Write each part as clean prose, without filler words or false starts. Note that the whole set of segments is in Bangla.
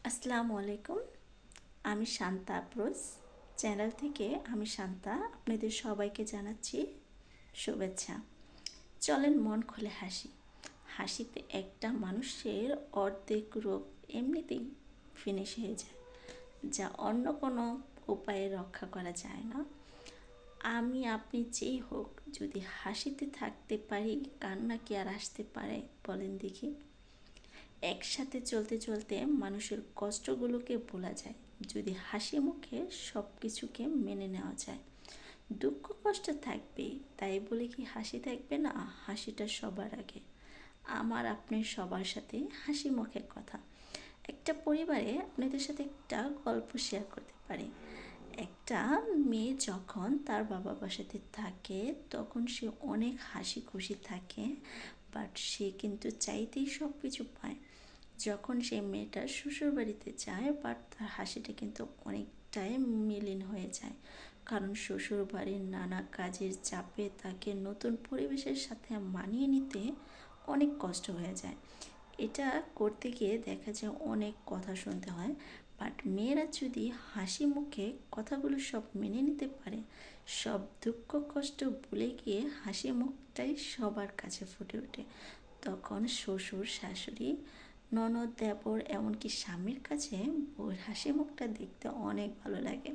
আসসালামু আলাইকুম। আমি শান্তা আফরোজ চ্যানেল থেকে। আমি শান্তা আপনাদের সবাইকে জানাচ্ছি শুভেচ্ছা। চলেন মন খুলে হাসি। হাসিতে একটা মানুষের অর্ধেক রোগ এমনিতেই ফিনিশ হয়ে যায়, যা অন্য কোনো উপায়ে রক্ষা করা যায় না। আমি আপনি যেই হোক, যদি হাসিতে থাকতে পারি, কান্না কি আর আসতে পারে বলেন দেখি। একসাথে চলতে চলতে মানুষের কষ্টগুলোকে ভোলা যায় যদি হাসি মুখে সব কিছুকে মেনে নেওয়া যায়। দুঃখ কষ্ট থাকবেই, তাই বলে কি হাসি থাকবে না? হাসিটা সবার আগে। আমার আপনি সবার সাথে হাসি মুখের কথা। একটা পরিবারে আপনাদের সাথে একটা গল্প শেয়ার করতে পারি। একটা মেয়ে যখন তার বাবা বাসাতে থাকে, তখন সে অনেক হাসি খুশি থাকে, বাট সে কিন্তু চাইতেই সব কিছু পায়। যখন সে মেয়েটা শ্বশুর বাড়িতে যায়, বাট তার হাসিটা কিন্তু অনেকটাই মলিন হয়ে যায়, কারণ শ্বশুর বাড়ির নানা কাজের চাপে তাকে নতুন পরিবেশের সাথে মানিয়ে নিতে অনেক কষ্ট হয়ে যায়। এটা করতে গিয়ে দেখা যায় অনেক কথা শুনতে হয়। বাট মেয়েরা যদি হাসি মুখে কথাগুলো সব মেনে নিতে পারে, সব দুঃখ কষ্ট ভুলে গিয়ে হাসি মুখটাই সবার কাছে ফুটে ওঠে, তখন শ্বশুর শাশুড়ি ননদ দেবর এমনকি স্বামীর কাছে বউয়ের হাসি মুখটা দেখতে অনেক ভালো লাগে।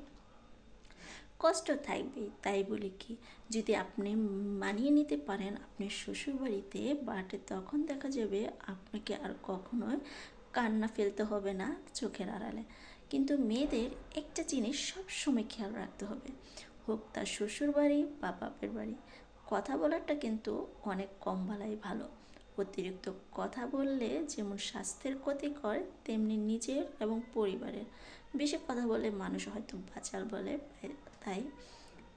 কষ্ট থাকবেই, তাই বলি কি, যদি আপনি মানিয়ে নিতে পারেন আপনার শ্বশুরবাড়িতে, বাট তখন দেখা যাবে আপনাকে আর কখনোই কান্না ফেলতে হবে না চোখের আড়ালে। কিন্তু মেয়েদের একটা জিনিস সবসময় খেয়াল রাখতে হবে, হোক তার শ্বশুর বাড়ি বা বাপের বাড়ি, কথা বলাটা কিন্তু অনেক কম বলাই ভালো। অতিরিক্ত কথা বললে যেমন স্বাস্থ্যের ক্ষতিকর, তেমনি নিজের এবং পরিবারের। বেশি কথা বলে মানুষ হয়তো বাচাল বলে, তাই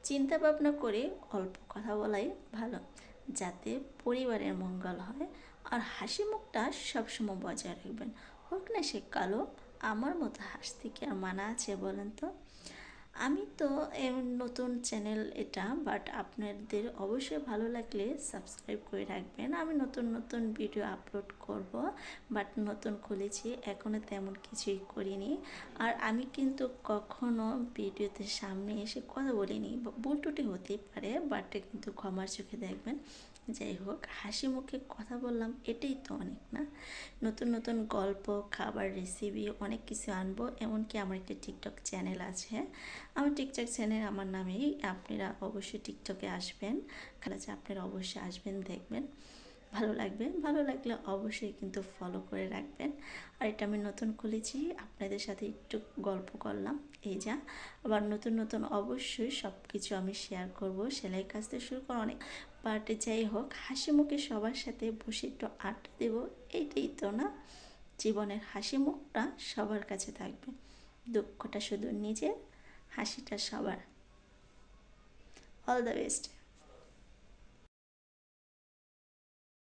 চিন্তা ভাবনা করে অল্প কথা বলাই ভালো, যাতে পরিবারের মঙ্গল হয়। আর হাসি মুখটা সবসময় বজায় রাখবেন, হোক না সে কালো। আমার মতো হাসতে কি আর মানা আছে বলেন তো? আমি তো নতুন চ্যানেল এটা, বাট আপনাদের অবশ্যই ভালো লাগলে সাবস্ক্রাইব করে রাখবেন। আমি নতুন নতুন ভিডিও আপলোড করব, বাট নতুন খুলেছি, এখনও তেমন কিছুই করিনি। আর আমি কিন্তু কখনো ভিডিওতে সামনে এসে কথা বলিনি, ভুল ত্রুটি হতেই পারে, বাট কিন্তু ক্ষমার চোখে দেখবেন। যাই হোক, হাসি মুখে কথা বললাম, এটাই তো অনেক না? নতুন নতুন গল্প, খাবার, রেসিপি অনেক কিছু আনবো। এমনকি আমার একটা টিকটক চ্যানেল আছে। আমার টিকটক চ্যানেল আমার নামেই, আপনারা অবশ্যই টিকটকে আসবেন। আছে আপনারা অবশ্যই আসবেন, দেখবেন, ভালো লাগবে। ভালো লাগলে অবশ্যই কিন্তু ফলো করে রাখবেন। আর এটা আমি নতুন খুলেছি, আপনাদের সাথে একটু গল্প করলাম, এই যা। আবার নতুন নতুন অবশ্যই সব কিছু আমি শেয়ার করব, সেলাই কাজ থেকে শুরু করে অনেক। বাট যাই হোক, হাসি মুখে সবার সাথে বসে একটু আড্ডা দেবো, এইটাই তো না? জীবনের হাসি মুখটা সবার কাছে থাকবে, দুঃখটা শুধু নিজের, হাসিটা সবার। All the best.